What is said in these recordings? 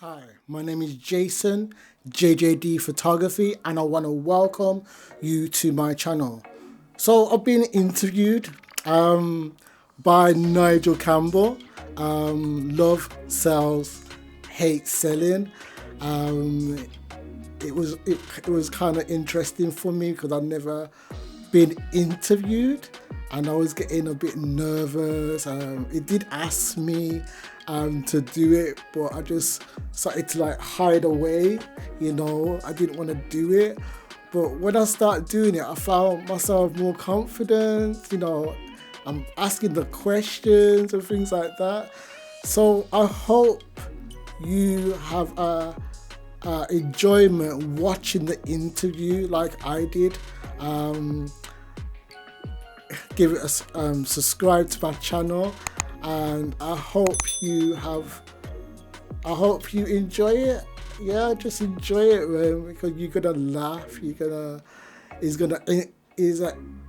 Hi, my name is Jason, JJD Photography, and I want to welcome you to my channel. So I've been interviewed by Nigel Campbell, Love Sells, Hate Selling. Um, it was kind of interesting for me because I've never been interviewed and I was getting a bit nervous. It did ask me to do it, but I just started to like hide away, I didn't want to do it. But when I started doing it, I found myself more confident, I'm asking the questions and things like that. So I hope you have enjoyment watching the interview like I did. Give it a subscribe to my channel, and I hope you enjoy it. Yeah, just enjoy it, man, because you're gonna laugh. He's an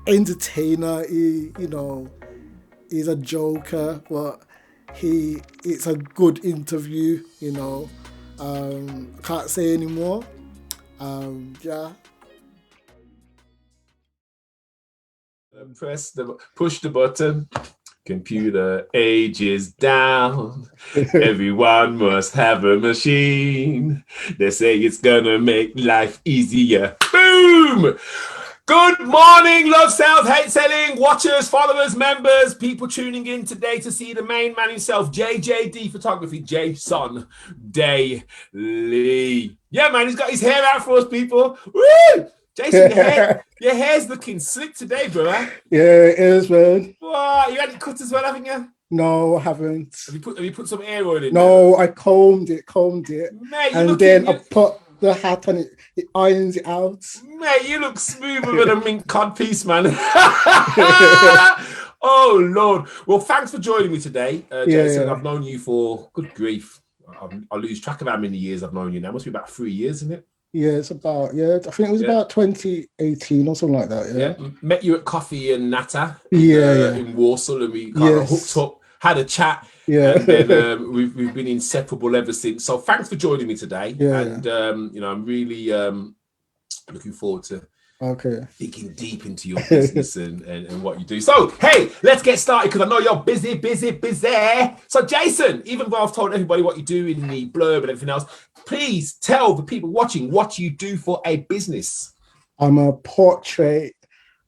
entertainer. He's a joker, but it's a good interview. I can't say anymore. Yeah. Push the button. Computer age is down. Everyone must have a machine. They say it's gonna make life easier. Boom! Good morning, Love Sales, Hate Selling, watchers, followers, members, people tuning in today to see the main man himself, JJD Photography, Jason Daly. Yeah, man, he's got his hair out for us, people. Woo! Jason, your hair's looking slick today, bro. Yeah, it is, man. Wow, you had it cut as well, haven't you? No, I haven't. Have you put some hair oil in? No, I combed it, Mate, and then I put the hat on it. It irons it out. Mate, you look smoother than a mink cod piece, man. Oh Lord. Well, thanks for joining me today, Jason. Yeah. I've known you for good grief. I lose track of how many years I've known you now. It must be about 3 years, isn't it? Yeah, it's about, I think it was about 2018 or something like that. Yeah. Met you at Coffee and Natta in Warsaw, and we kind of hooked up, had a chat. Yeah. And then we've been inseparable ever since. So thanks for joining me today. Yeah. And I'm really looking forward to digging deep into your business and what you do. So hey, let's get started because I know you're busy. So Jason, even though I've told everybody what you do in the blurb and everything else, please tell the people watching what you do for a business. I'm a portrait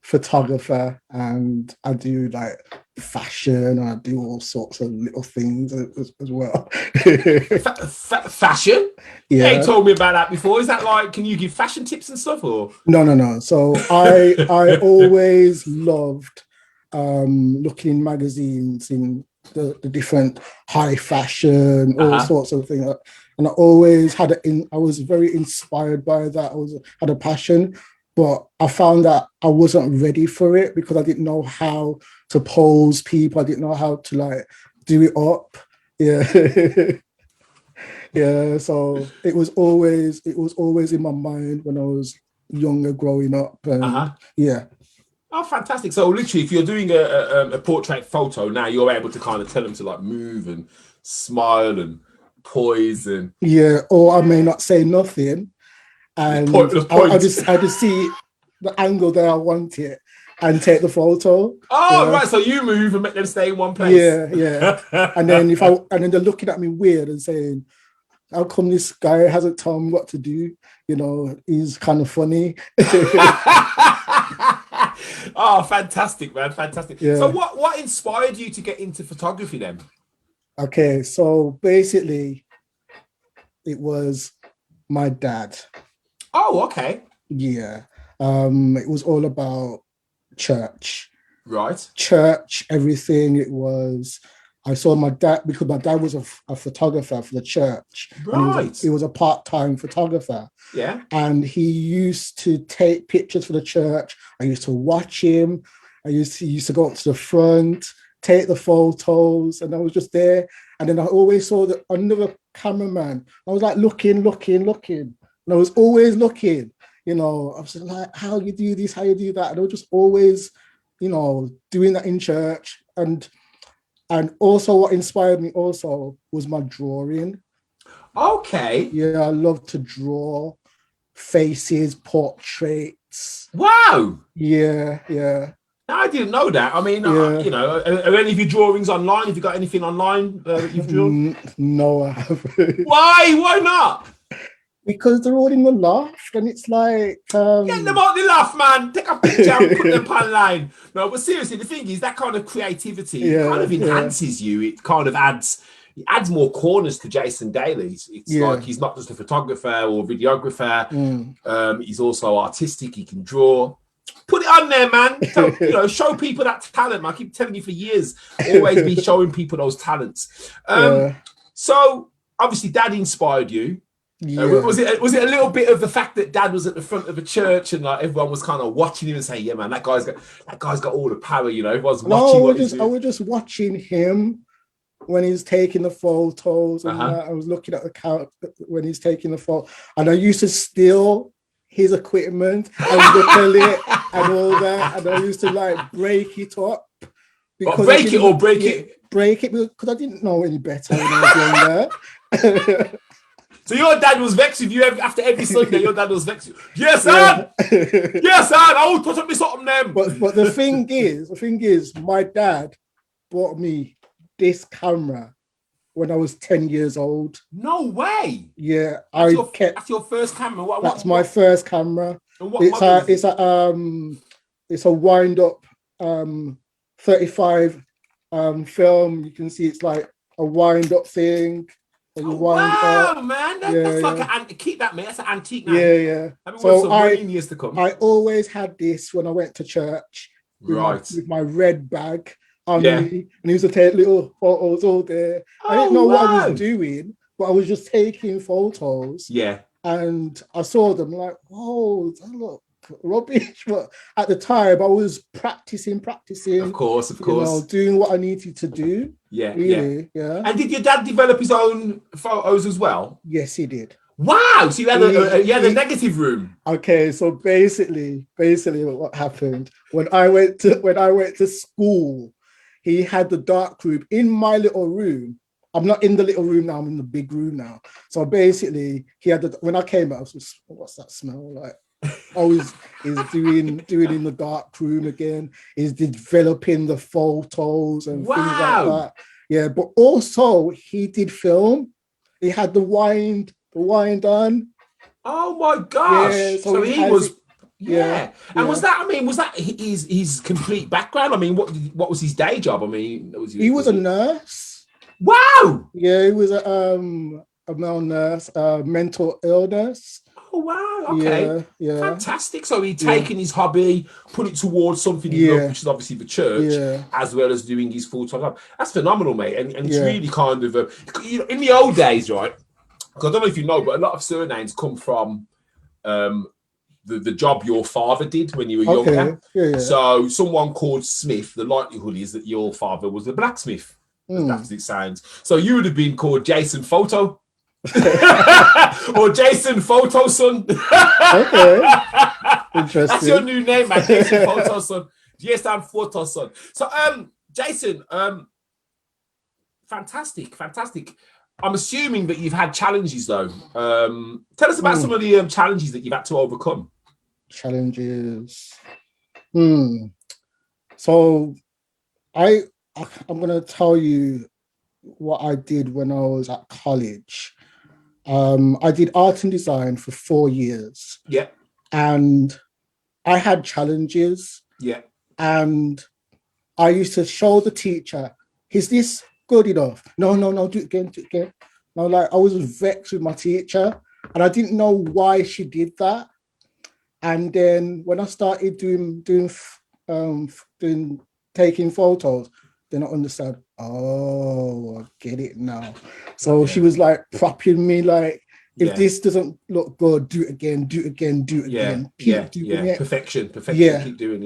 photographer and I do like fashion and I do all sorts of little things as well. Fashion? Yeah. You told me about that before. Is that like, can you give fashion tips and stuff or? No. So I always loved looking in magazines in the different high fashion, all sorts of things. And I always I was very inspired by that. Had a passion, but I found that I wasn't ready for it because I didn't know how to pose people. I didn't know how to like do it up. Yeah. Yeah. So it was always in my mind when I was younger growing up. Yeah. Oh, fantastic. So literally, if you're doing a portrait photo now, you're able to kind of tell them to like move and smile and poise and or I may not say nothing and I just see the angle that I want it and take the photo. Right, so you move and make them stay in one place. Yeah. And then they're looking at me weird and saying, how come this guy hasn't told me what to do? He's kind of funny. Oh, fantastic, man, fantastic. Yeah. So what inspired you to get into photography then? Okay, so basically, it was my dad. Oh, okay. Yeah. It was all about church. Right. Church, everything. I saw my dad, because my dad was a photographer for the church. Right. He was a part-time photographer. Yeah. And he used to take pictures for the church. I used to watch him. He used to go up to the front, take the photos, and I was just there. And then I always saw another cameraman. I was like looking. And I was always looking, I was like, how you do this, how you do that. And I was just always, doing that in church. And also what inspired me also was my drawing. Okay. Yeah, I love to draw faces, portraits. Wow. Yeah, yeah. I didn't know that. I mean, Yeah. you know, are any of your drawings online? Have you got anything online that you've drawn? No, I haven't. Why? Why not? Because they're all in the loft, and it's like Get them out the loft, man. Take a picture and put them online. No, but seriously, the thing is that kind of creativity, it kind of enhances you. It kind of adds more corners to Jason Daly. It's like he's not just a photographer or videographer. He's also artistic. He can draw. Put it on there, man. So, you know, show people that talent. I keep telling you for years, always be showing people those talents. So obviously, Dad inspired you. Was it a little bit of the fact that Dad was at the front of a church and like everyone was kind of watching him and saying, "Yeah, man, that guy's got all the power." You know, everyone's watching. I was just watching him when he's taking the photos, and I was looking at the count when he's taking the photo, and I used to steal his equipment and look at it and all that, and I used to like break it up. Break it because I didn't know any better when I was younger. So your dad was vexed with you after every Sunday. Your dad was vexed. Yes, son. Yes, son. I will put up me something then. But the thing is, my dad bought me this camera when I was 10 years old. No way. Yeah, that's your first camera. That's my first camera. It's a wind up 35 film. You can see it's like a wind up thing. Wow, man! That's like keep that, mate. That's an antique now. Yeah. So years to come. I always had this when I went to church, with my red bag on me, and he used to take little photos all there. I didn't know what I was doing, but I was just taking photos. Yeah, and I saw them like, whoa, that look rubbish. But at the time, I was practicing. Of course, doing what I needed to do. Yeah. And did your dad develop his own photos as well? Yes, he did. Wow! So you had a negative room. Okay, so basically, what happened when I went to school, he had the dark room in my little room. I'm not in the little room now. I'm in the big room now. So basically, he had when I came out, I was just, what's that smell like? He's doing in the dark room again. He's developing the photos and things like that. Yeah, but also he did film. He had the wind on. Oh my gosh! Yeah, so he was. Yeah. And was that his complete background? I mean, what was his day job? I mean, he was a nurse. Wow. Yeah, he was a male nurse, mental illness. Oh wow! Okay, yeah, fantastic. So he'd taken his hobby, put it towards something he loved, which is obviously the church, as well as doing his full-time job. That's phenomenal, mate. And it's really kind of in the old days, right? Because I don't know if you know, but a lot of surnames come from the job your father did when you were younger. Yeah. So someone called Smith, the likelihood is that your father was a blacksmith. That's as it sounds. So you would have been called Jason Photo. Or Jason Photo Son. Okay. Interesting. That's your new name, man. Jason Photo Son. Jason Photo Son. So Jason, fantastic. I'm assuming that you've had challenges though. Tell us about some of the challenges that you've had to overcome. Challenges. So I'm gonna tell you what I did when I was at college. I did art and design for 4 years. Yeah. And I had challenges. Yeah. And I used to show the teacher, is this good enough? No, do it again. No, like I was vexed with my teacher and I didn't know why she did that. And then when I started taking photos, then I understand, I get it now. So she was like propping me like, if this doesn't look good, do it again. Keep doing it. Perfection. Yeah. Keep doing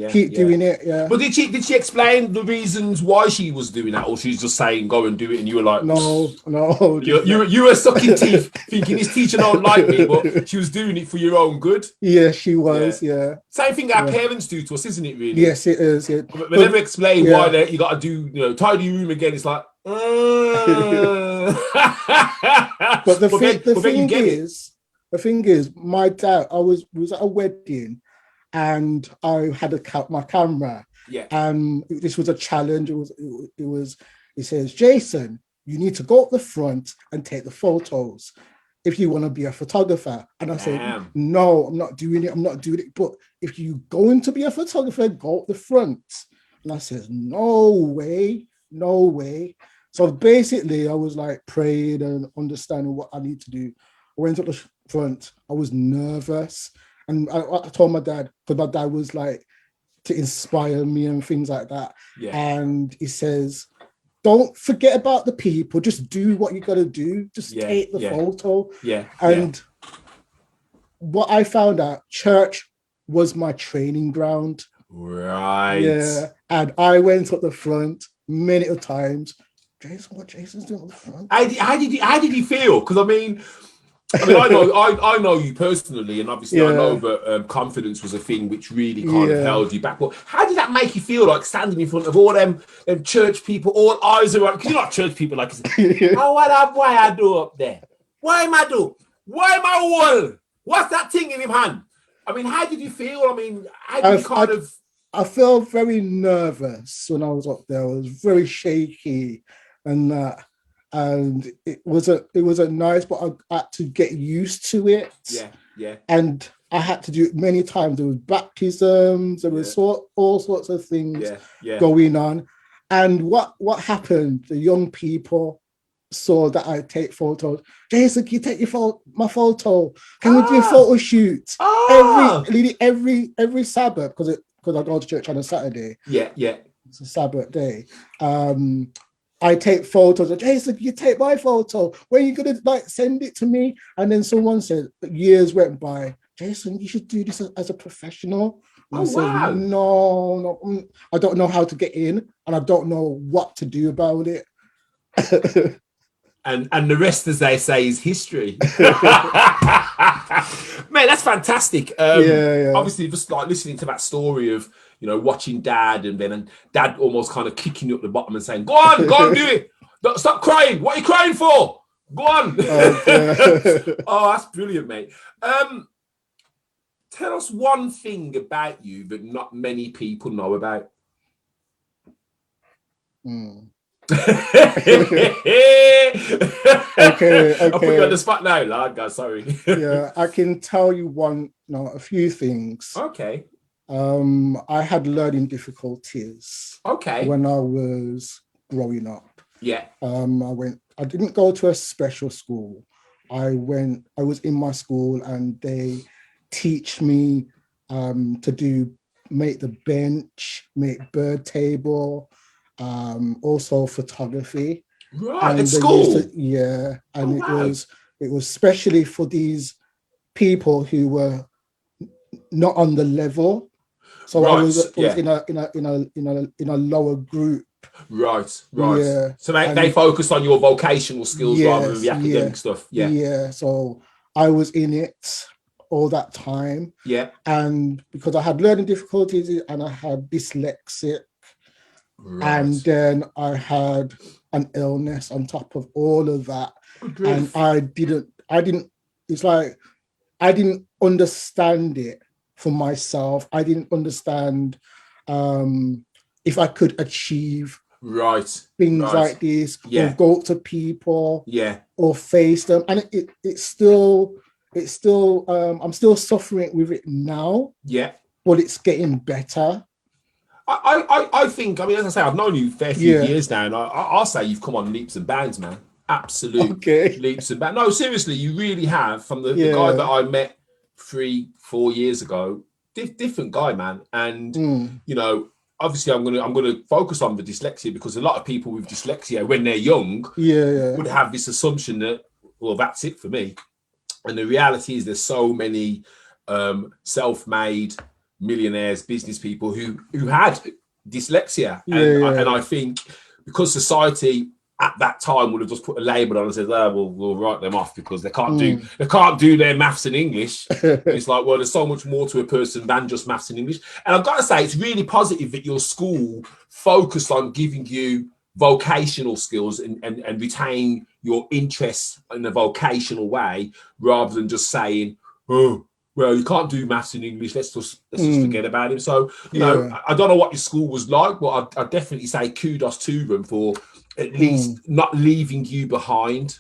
it. Yeah. But did she explain the reasons why she was doing that, or she's just saying go and do it, and you were like, no. You were sucking teeth, thinking this teacher don't like me, but she was doing it for your own good. Yeah, she was. Yeah. Same thing our parents do to us, isn't it? Really? Yes, it is. Yeah. But they never explain why you got to do, tidy your room again. It's like, But the thing is, my dad, was at a wedding, and I had my camera. Yeah. And this was a challenge. It says, Jason, you need to go up the front and take the photos if you want to be a photographer. And I said, no, I'm not doing it. But if you're going to be a photographer, go up the front. And I said, no way. So basically, I was like praying and understanding what I need to do. I went up the front. I was nervous. And I told my dad, because my dad was like, to inspire me and things like that. Yeah. And he says, don't forget about the people. Just do what you got to do. Just take the photo. Yeah. And what I found out, church was my training ground. Right. Yeah. And I went up the front many times. Jason, what Jason's doing up the front? How did you feel? Because I know you personally, and obviously I know that confidence was a thing which really kind of held you back. But how did that make you feel, like standing in front of all them church people, all eyes around? Because you're not church people, like, oh, why I do up there? Why am I do? Why am I wall? What's that thing in his hand? I mean, how did you feel? I mean, how did you I felt very nervous when I was up there. I was very shaky and that. And it wasn't nice, but I had to get used to it. Yeah. And I had to do it many times. There was baptisms, there was all sorts of things going on. And what happened? The young people saw that I take photos. Jason, can you take my photo? Can we do a photo shoot? Every Sabbath, because I go to church on a Saturday. Yeah. It's a Sabbath day. I take photos. Jason, you take my photo. When are you gonna send it to me? And then someone said, years went by, Jason, you should do this as a professional. And I said, no, I don't know how to get in, and I don't know what to do about it. and the rest, as they say, is history. Man, that's fantastic. Obviously, just like listening to that story of, watching Dad, and then Dad almost kind of kicking you at the bottom and saying, go on, do it. Stop crying. What are you crying for? Go on. Oh, that's brilliant, mate. Tell us one thing about you that not many people know about. Okay. I'll put you on the spot now, lad. God, sorry. Yeah, I can tell you a few things. Okay. I had learning difficulties. Okay. When I was growing up. Yeah. I didn't go to a special school. I was in my school, and they teach me to make the bench, make bird table, also photography. Right, at school? It was especially for these people who were not on the level. So I was in a lower group. Right. Yeah. So they focused on your vocational skills rather than the academic stuff. Yeah. Yeah. So I was in it all that time. Yeah. And because I had learning difficulties and I had dyslexic, and then I had an illness on top of all of that. And I didn't, it's like, I didn't understand it for myself. I didn't understand if I could achieve things like this, or go up to people, or face them. And it's still I'm still suffering with it now. Yeah. But it's getting better. I think, as I say, I've known you a fair few years now, and I'll say you've come on leaps and bounds, man. Absolute leaps and bounds. No, seriously, you really have. From the guy that I met 3-4 years ago, different guy, man. And obviously, I'm gonna focus on the dyslexia, because a lot of people with dyslexia, when they're young, would have this assumption that, well, that's it for me. And the reality is, there's so many self-made millionaires, business people who had dyslexia, and I think because society at that time would have just put a label on and said, we'll write them off because they can't do their maths and English. It's like, well, there's so much more to a person than just maths and English. And I've got to say, it's really positive that your school focused on giving you vocational skills and retain your interests in a vocational way, rather than just saying, oh, well, you can't do maths in English. Let's just forget about him. So, you know, I don't know what your school was like, but I'd definitely say kudos to them for at least not leaving you behind.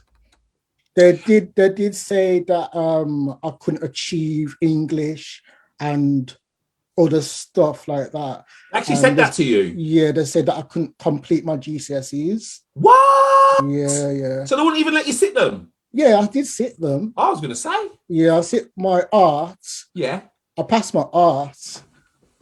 They did say that I couldn't achieve English and other stuff like that. Actually said that to you? Yeah, they said that I couldn't complete my GCSEs. What? Yeah. So they wouldn't even let you sit them? Yeah, I did sit them. I was going to say. Yeah, I sit my arts. Yeah. I passed my arts.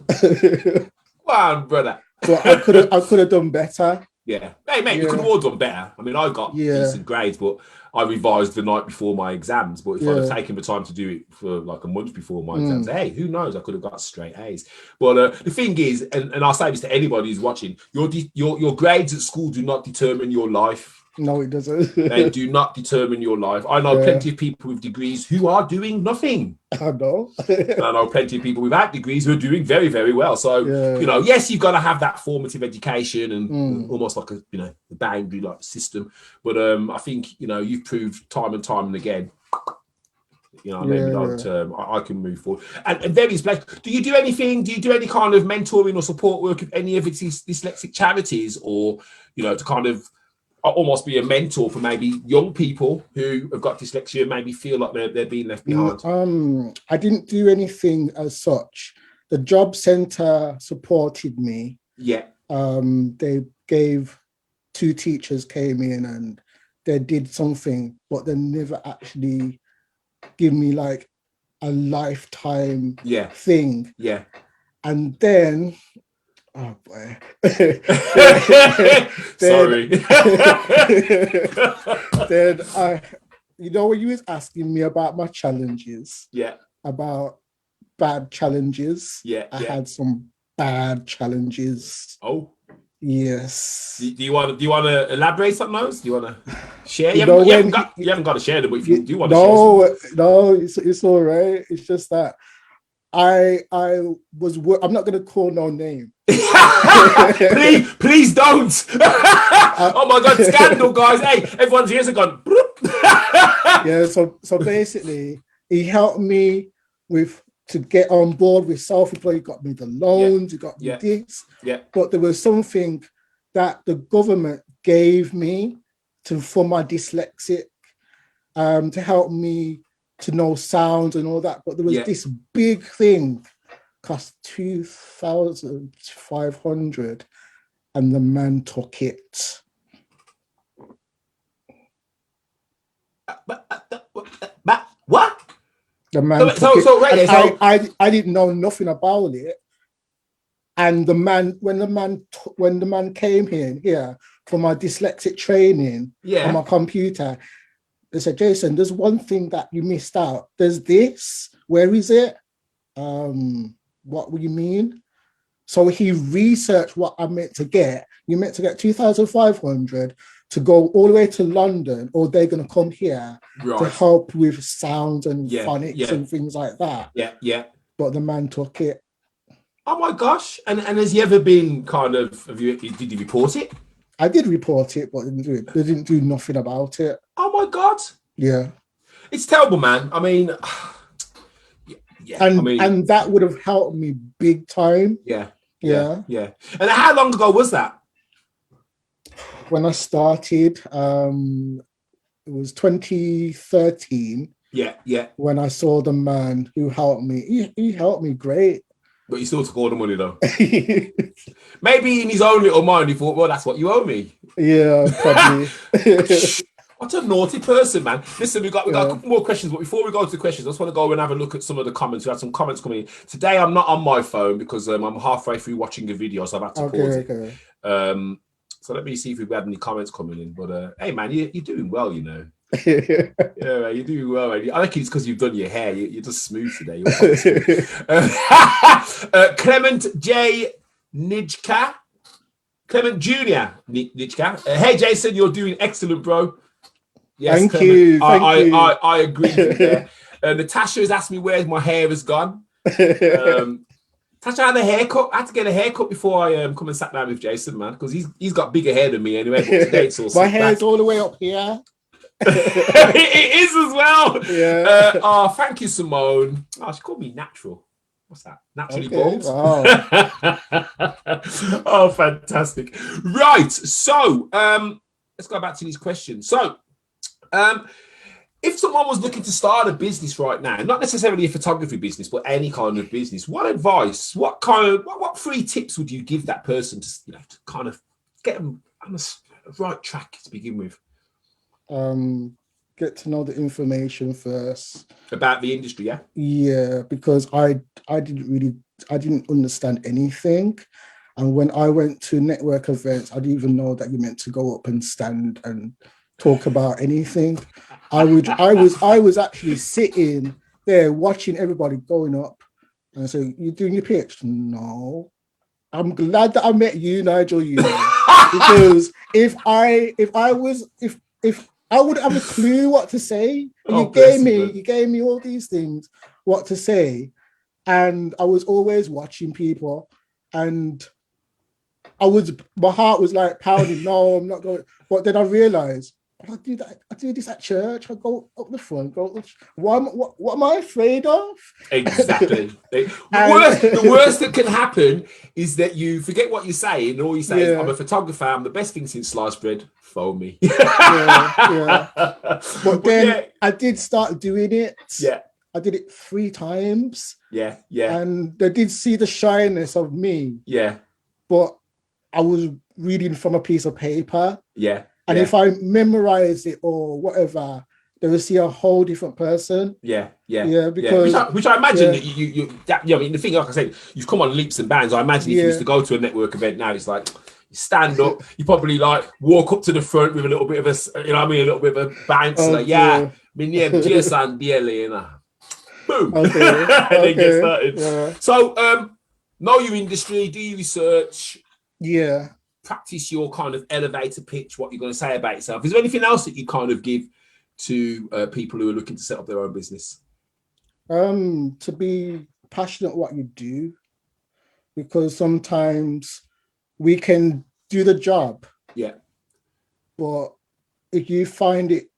Come on, brother. But I could have done better. Yeah. Hey, mate, you could have all done better. I mean, I got decent grades, but I revised the night before my exams. But if I'd have taken the time to do it for like a month before my exams, hey, who knows? I could have got straight A's. But the thing is, and I'll say this to anybody who's watching, your grades at school do not determine your life. No, it doesn't. They do not determine your life. I know plenty of people with degrees who are doing nothing. I know. I know plenty of people without degrees who are doing very, very well. So, you know, yes, you've got to have that formative education and almost like a, you know, the boundary like system. But I think, you know, you've proved time and time and again, you know, maybe long term, I can move forward. And various places. Do you do anything? Do you do any kind of mentoring or support work with any of its dyslexic charities, or, you know, to kind of almost be a mentor for maybe young people who have got dyslexia and maybe feel like they're being left behind? I didn't do anything as such. The job centre supported me. Yeah. They gave 2 teachers came in and they did something, but they never actually give me like a lifetime thing. Yeah. And then oh boy. Sorry. Then you know, when you was asking me about my challenges, about bad challenges, I had some bad challenges. Oh, yes. Do you want to elaborate on those? Do you want to share? You haven't got to share them, but if you do want to share, no, it's all right. It's just that I'm not going to call no name. please don't. Oh my God, scandal, guys. Hey, everyone's ears have gone. Yeah, so basically, he helped me to get on board with self-employed. He got me the loans, he got me this. Yeah. But there was something that the government gave me for my dyslexic, to help me to know sounds and all that. But there was this big thing, cost 2,500, and the man took it. What? The man took it. I didn't know nothing about it. And the man, when the man came here for my dyslexic training on my computer, they said, Jason, there's one thing that you missed out. There's this. Where is it? What do you mean? So he researched what I meant to get. You meant to get 2,500 to go all the way to London, or they're going to come here to help with sound and phonics and things like that. Yeah. But the man took it. Oh my gosh. And has he ever been kind of, did you report it? I did report it, but they didn't do nothing about it. Oh my God. Yeah. It's terrible, man. I mean, and that would have helped me big time. Yeah. And how long ago was that? When I started, it was 2013. Yeah. When I saw the man who helped me, he helped me great. But you still took all the money though. Maybe in his own little mind, he thought, well, that's what you owe me. Yeah, probably. What a naughty person, man. Listen, we got a couple more questions, but before we go to the questions, I just want to go and have a look at some of the comments. We had some comments coming in. Today, I'm not on my phone because I'm halfway through watching a video, so I've had to pause it. So let me see if we've had any comments coming in. But hey, man, you're doing well, you know. Yeah, man, you're doing well, man. I think it's because you've done your hair. You're just smooth today. Clement J. Nijka. Clement Jr. Nijka. Hey, Jason, you're doing excellent, bro. Yes, Thank Clement. you. I agree with you there. Natasha has asked me where my hair has gone. Natasha had a haircut. I had to get a haircut before I come and sat down with Jason, man, because he's got bigger hair than me anyway. But today it's all my hair's all the way up here. It is as well. Yeah. Oh, thank you, Simone. Oh, she called me natural. What's that? Naturally bald. Wow. Oh, fantastic. Right. So let's go back to these questions. So if someone was looking to start a business right now, not necessarily a photography business, but any kind of business, what advice, what 3 tips would you give that person to, to kind of get them on the right track to begin with? Get to know the information first about the industry. Yeah, because I didn't understand anything, and when I went to network events, I didn't even know that you meant to go up and stand and talk about anything. I was actually sitting there watching everybody going up and so you're doing your pitch. No, I'm glad that I met you, Nigel. Because if I would have a clue what to say. You gave me all these things, what to say. And I was always watching people and my heart was like pounding, no, I'm not going. But then I realized, I do this at church. I go up the front, what am I afraid of? Exactly. The worst that can happen is that you forget what you say, and all you say is, I'm a photographer, I'm the best thing since sliced bread, phone me. But then I did start doing it. Yeah. I did it 3 times. Yeah. And they did see the shyness of me. Yeah. But I was reading from a piece of paper. Yeah. And if I memorize it or whatever, they will see a whole different person. Yeah. Because which I imagine that I mean, the thing, like I said, you've come on leaps and bounds. I imagine if you used to go to a network event now, it's like you stand up, you probably like walk up to the front with a little bit of a, a little bit of a bounce. My name is Jason Dielena. Boom. And then get started. Yeah. So, know your industry, do your research. Yeah. Practice your kind of elevator pitch, what you're going to say about yourself. Is there anything else that you kind of give to people who are looking to set up their own business? To be passionate what you do, because sometimes we can do the job. Yeah. But if you find it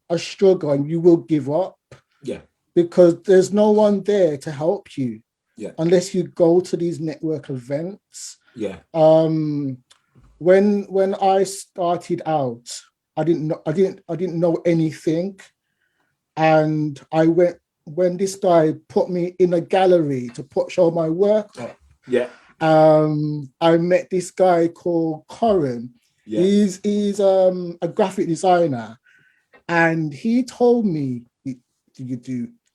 a struggle and you will give up. Yeah. Because there's no one there to help you. Yeah. Unless you go to these network events. Yeah. When I started out, I didn't know anything, and I went when this guy put me in a gallery to show my work. Yeah. I met this guy called Corin. Yeah. He's a graphic designer, and he told me,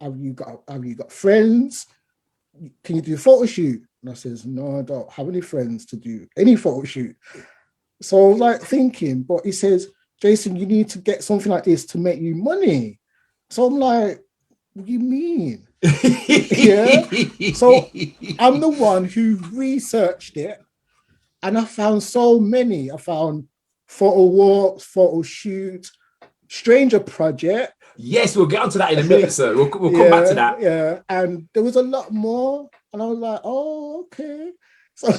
have you got friends? Can you do a photo shoot? And I says, no, I don't have any friends to do any photo shoot. So I was like thinking, but he says, Jason, you need to get something like this to make you money. So I'm like, what do you mean? Yeah. So I'm the one who researched it, and I found so many. I found photo walks, photo shoots, stranger project. Yes, we'll get onto that in a minute, sir. We'll come back to that. Yeah, and there was a lot more, and I was like, oh, okay. So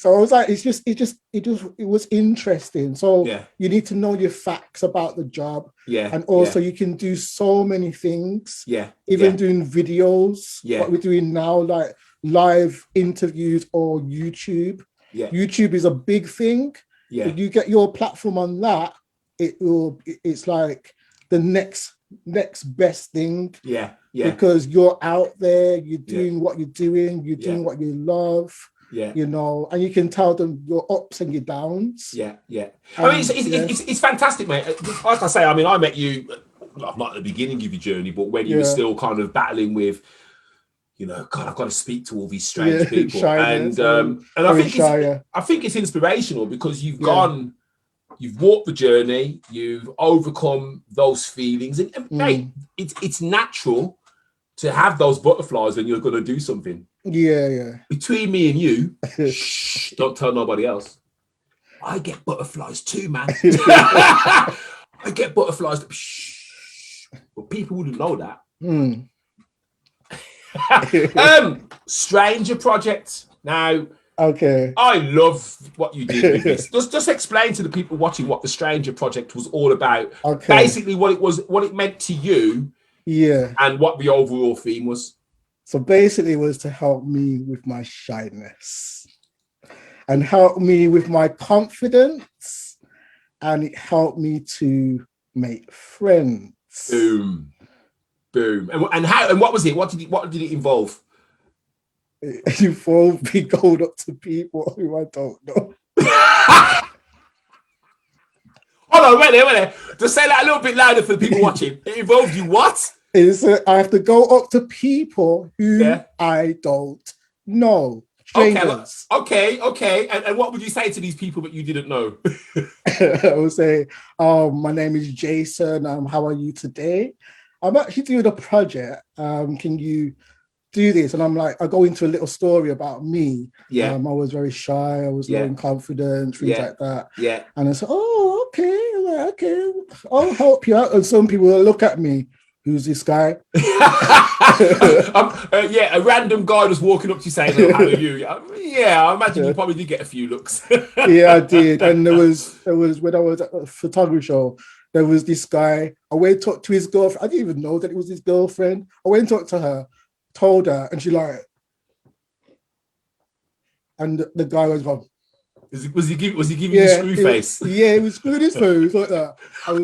I was like, it was interesting. So you need to know your facts about the job. Yeah. And also you can do so many things. Yeah. Even doing videos. Yeah. What we're doing now, like live interviews or YouTube. Yeah. YouTube is a big thing. Yeah. If you get your platform on that, it's like the next best thing. Yeah. Yeah. Because you're out there, you're doing what you're doing, you're doing what you love. Yeah. You know, and you can tell them your ups and your downs. Yeah. Yeah. I mean, it's fantastic, mate. Like I say, I mean, I met you not at the beginning of your journey, but when you were still kind of battling with, God, I've got to speak to all these strange people. Shyness, and I think it's inspirational because you've gone, you've walked the journey, you've overcome those feelings, and mate, it's natural to have those butterflies when you're going to do something. Yeah. Between me and you, shh, don't tell nobody else. I get butterflies too, man. I get butterflies. Shh, but people wouldn't know that. Stranger project. Now, Okay. I love what you did with this. Just explain to the people watching what the Stranger Project was all about. Okay. Basically, what it meant to you. Yeah. And what the overall theme was. So basically, it was to help me with my shyness and help me with my confidence, and it helped me to make friends. Boom. And how? And what was it? What did it involve? It involved me going up to people who I don't know. Hold on, wait there. Just say that a little bit louder for the people watching. It involved you what? I have to go up to people who I don't know. Strangers. Okay. And what would you say to these people that you didn't know? I would say, my name is Jason. How are you today? I'm actually doing a project. Can you do this? And I'm like, I go into a little story about me. Yeah. I was very shy. I was low in confidence, things like that. Yeah. And I said, oh, okay, I'll help you out. And some people will look at me. Who's this guy? A random guy was walking up to you saying, "How are you?" Yeah, I imagine you probably did get a few looks. Yeah, I did. And there was when I was at a photography show, there was this guy. I went and talked to his girlfriend. I didn't even know that it was his girlfriend. I went and talked to her, told her, and she like, and the guy was going, was he giving you screw face? Yeah, he was screwing his face like that. I was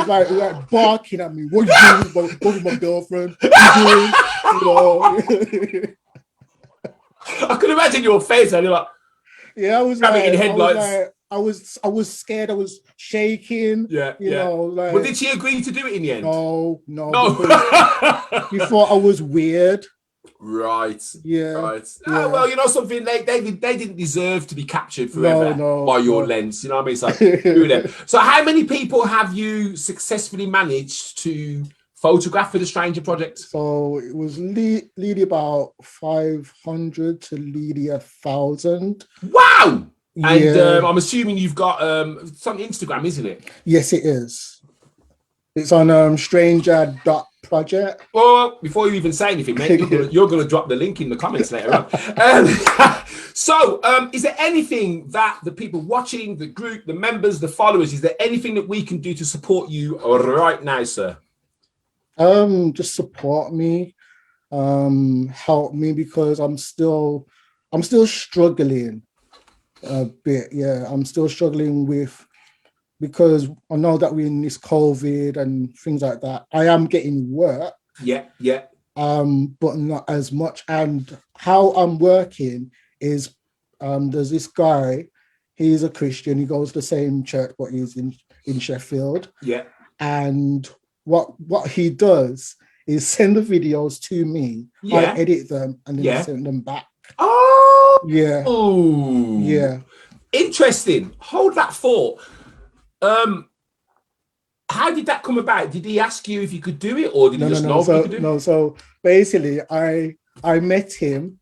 like, like barking at me. What are you doing with my girlfriend? What are you doing? I could imagine your face, and you're like, yeah, I was like, in headlights. I was scared. I was shaking. Yeah, you know. Like, but did she agree to do it in the end? No. You thought I was weird. Right. Yeah. Right. Oh, well, you know something, they didn't deserve to be captured forever by your lens. You know what I mean? So, so how many people have you successfully managed to photograph for the Stranger Project? So it was nearly about 500 to nearly 1,000. Wow. And I'm assuming you've got it's on Instagram, isn't it? Yes, it is. It's on stranger.project. Well, before you even say anything, mate, you're going to drop the link in the comments later on. So, is there anything that the people watching, the group, the members, the followers, is there anything that we can do to support you right now, sir? Just support me, help me, because I'm still struggling a bit. Yeah, I'm still struggling because I know that we're in this COVID and things like that. I am getting work. Yeah. But not as much. And how I'm working is, there's this guy, he's a Christian, he goes to the same church, but he's in Sheffield. Yeah. And what he does is send the videos to me. I edit them and then I send them back. Oh. Yeah. Oh. Yeah. Interesting. Hold that thought. How did that come about? Did he ask you if you could do it, or did he just know if you could do it? No, so basically I met him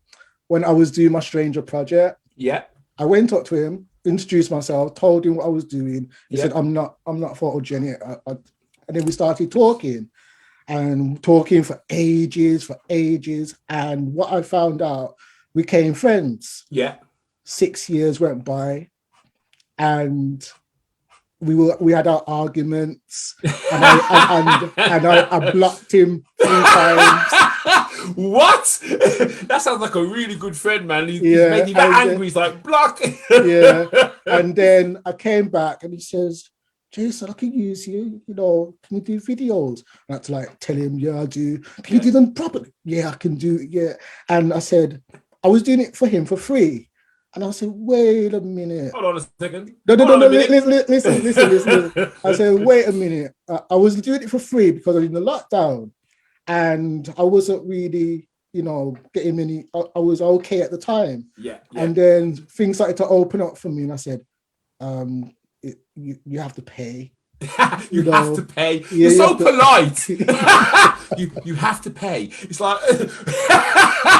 when I was doing my Stranger Project. Yeah. I went up to him, introduced myself, told him what I was doing. He said, I'm not photogenic. And then we started talking for ages. And what I found out, we became friends. Yeah. 6 years went by, and we had our arguments, and I blocked him 3 times. What? That sounds like a really good friend, man. He's made you that angry. He's like, block. Yeah. And then I came back and he says, Jason, I can use you. You know, can you do videos? And I had to like tell him, yeah, I do. Can you do them properly? Yeah, I can do it. Yeah. And I said, I was doing it for him for free. And I said, wait a minute. Hold on a second. No, listen. I said, wait a minute. I was doing it for free because I was in the lockdown. And I wasn't really, getting any, I was okay at the time. Yeah. And then things started to open up for me. And I said, you have to pay. you have to pay. You're so polite. you have to pay. It's like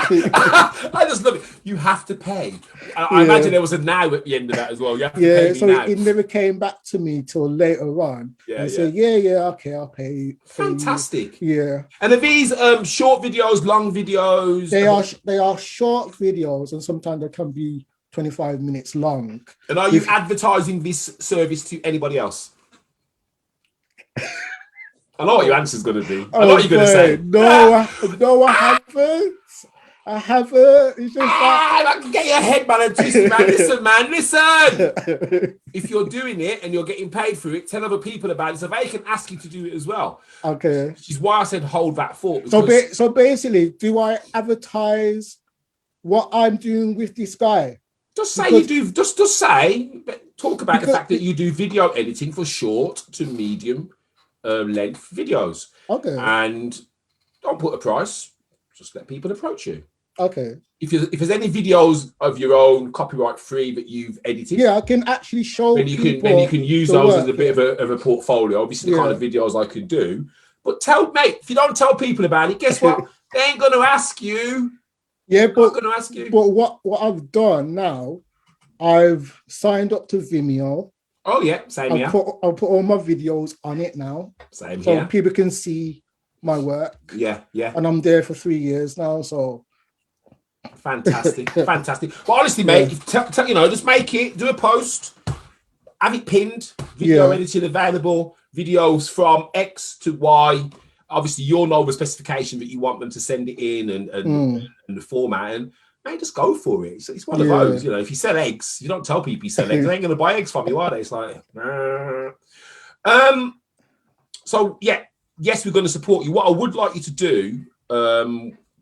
I just love it. You have to pay. I imagine there was a now at the end of that as well. You have to pay me now. It never came back to me till later on. And said, okay, I'll pay. Fantastic. Yeah. And are these short videos, long videos? They are short videos, and sometimes they can be 25 minutes long. And are you advertising this service to anybody else? I know what your answer is going to be. I know what you're going to say. No, I haven't. I haven't. It's just I can get your head, man, and twist it, man. Listen. If you're doing it and you're getting paid for it, tell other people about it so they can ask you to do it as well. Okay. Which is why I said hold that thought. So basically, do I advertise what I'm doing with this guy? Just say you do. Just say. Talk about the fact that you do video editing for short to medium length videos. Okay. And don't put a price. Just let people approach you. Okay. If there's any videos of your own copyright free that you've edited, I can actually show. Then you can use those as a bit of a portfolio. Obviously, the kind of videos I could do. But mate, if you don't tell people about it, guess what? They ain't gonna ask you. Yeah, but going to ask you. But what I've done now, I've signed up to Vimeo. Oh yeah, same here. I'll put all my videos on it now. Same here. So people can see my work. Yeah. And I'm there for 3 years now, so fantastic. But honestly, mate, just make it, do a post, have it pinned, video editing available, videos from X to Y. Obviously, you'll know the specification that you want them to send it in and the format, and mate, just go for it. It's one of those, if you sell eggs, you don't tell people you sell eggs. They ain't gonna buy eggs from you, are they? It's like, so yes, we're going to support you. What I would like you to do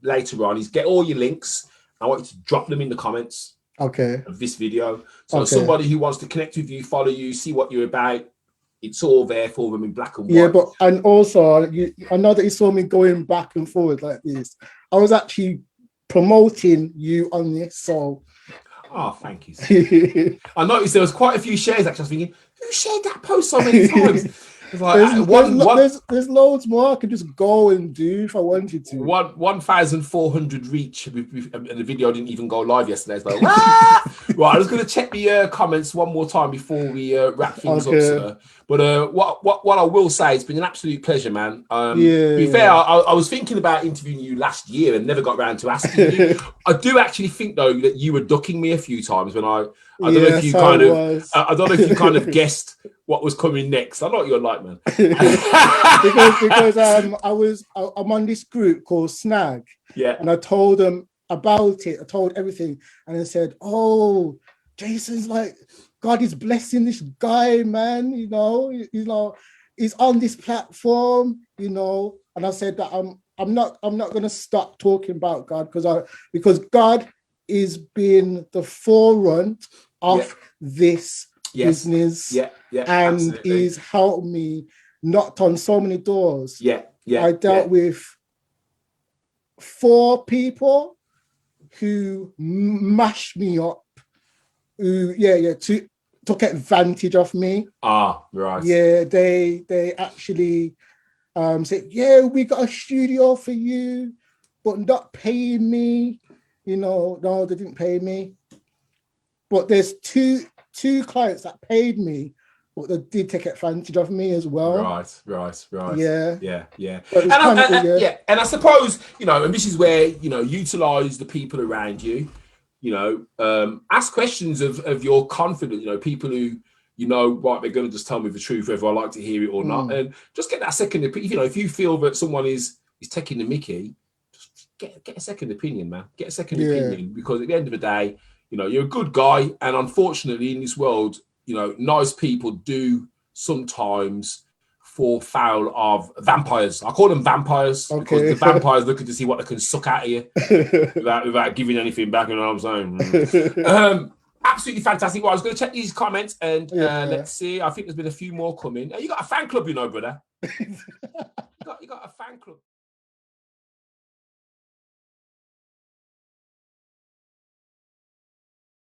later on is get all your links. I want you to drop them in the comments of this video. So somebody who wants to connect with you, follow you, see what you're about, it's all there for them in black and white. Yeah, and also, I know that you saw me going back and forward like this. I was actually promoting you on this, so. Oh, thank you. I noticed there was quite a few shares. Actually, I was thinking, who shared that post so many times? Like, there's loads more I could just go and do if I wanted to. 1,400 reach, and the video didn't even go live yesterday. It's like, right, I was going to check the comments one more time before we wrap things up, sir. But what I will say, it's been an absolute pleasure, man. To be fair, I was thinking about interviewing you last year and never got around to asking you. I do actually think though that you were ducking me a few times when I don't know if you I don't know if you kind of guessed what was coming next. I know what you're like, man. because I'm on this group called Snag. Yeah. And I told them about it. I told everything. And they said, oh, Jason's like, God is blessing this guy, man. He's on this platform, And I said that I'm not gonna stop talking about God because God is being the forefront of this business. And he's helped me, knocked on so many doors. I dealt with 4 people who mashed me up, who took advantage of me. Right. Yeah, they actually said, we got a studio for you, but not paying me. No, they didn't pay me. But there's two clients that paid me, but they did take advantage of me as well. Right. Yeah. And I suppose, and this is where, utilize the people around you, ask questions of your confidence, people who, right, they're going to just tell me the truth, whether I like to hear it or not. And just get that second opinion. If you feel that someone is taking the mickey, just get a second opinion, man. Get a second opinion, because at the end of the day, you're a good guy. And unfortunately in this world, nice people do sometimes fall foul of vampires. I call them vampires because the vampires looking to see what they can suck out of you without giving anything back. You know what I'm saying? Absolutely fantastic. Well, I was going to check these comments and let's see. I think there's been a few more coming. You got a fan club, brother. You got a fan club.